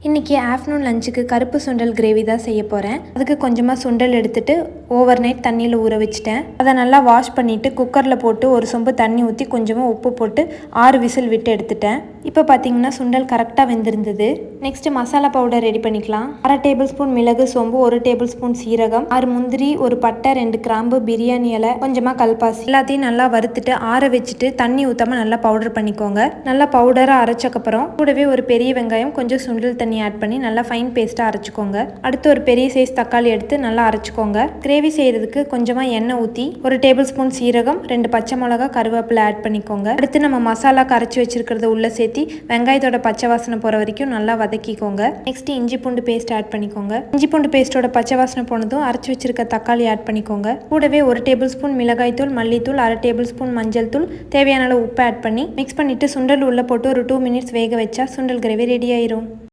இன்றைக்கி ஆஃப்டர்நூன் லஞ்சுக்கு கருப்பு சுண்டல் கிரேவி தான் செய்ய போகிறேன். அதுக்கு கொஞ்சமாக சுண்டல் எடுத்துகிட்டு ஓவர் நைட் தண்ணியில் ஊற வச்சுட்டேன். அதை நல்லா வாஷ் பண்ணிவிட்டு குக்கரில் போட்டு ஒரு சொம்பு தண்ணி ஊற்றி கொஞ்சமாக உப்பு போட்டு 6 விசில் விட்டு எடுத்துட்டேன். இப்போ பார்த்தீங்கன்னா சுண்டல் கரெக்டாக வெந்திருந்தது. நெக்ஸ்ட்டு மசாலா பவுடர் ரெடி பண்ணிக்கலாம். 1/2 டேபிள் ஸ்பூன் மிளகு, சோம்பு, 1 டேபிள் ஸ்பூன் சீரகம், 6 முந்திரி, ஒரு பட்டை, 2 கிராம்பு, பிரியாணி இலை, கொஞ்சமாக கல்பாசி எல்லாத்தையும் நல்லா வறுத்துட்டு ஆற வச்சுட்டு தண்ணி ஊற்றாமல் நல்லா பவுடர் பண்ணிக்கோங்க. நல்லா பவுடராக அரைச்சக்கப்புறம் கூடவே ஒரு பெரிய வெங்காயம், கொஞ்சம் சுண்டல் தண்ணி ஆட் பண்ணி நல்லா ஃபைன் பேஸ்ட்டாக அரைச்சிக்கோங்க. அடுத்து ஒரு பெரிய சைஸ் தக்காளி எடுத்து நல்லா அரைச்சிக்கோங்க. கிரேவி செய்கிறதுக்கு கொஞ்சமாக எண்ணெய் ஊற்றி 1 டேபிள் ஸ்பூன் சீரகம், 2 பச்சை மிளகா, கருவேப்பிலை ஆட் பண்ணிக்கோங்க. அடுத்து நம்ம மசாலா கரைச்சி வச்சிருக்கிறத உள்ளே சேர்த்து வெங்காயத்தோட பச்சை வாசனை போகிற வரைக்கும் நல்லா வதக்கிக்கோங்க. நெக்ஸ்ட் இஞ்சி பூண்டு பேஸ்ட் ஆட் பண்ணிக்கோங்க. இஞ்சி பூண்டு பேஸ்ட்டோட பச்சை வாசனை போனதும் அரைச்சி வச்சிருக்க தக்காளி ஆட் பண்ணிக்கோங்க. கூடவே 1 டேபிள் ஸ்பூன் மிளகாய் தூள், மல்லித்தூள், 1/2 டேபிள் ஸ்பூன் மஞ்சள் தூள், தேவையான அளவு உப்பு ஆட் பண்ணி மிக்ஸ் பண்ணிவிட்டு சுண்டல் உள்ளே போட்டு ஒரு 2 மினிட்ஸ் வேக வச்சா சுண்டல் கிரேவி ரெடி ஆயிரும்.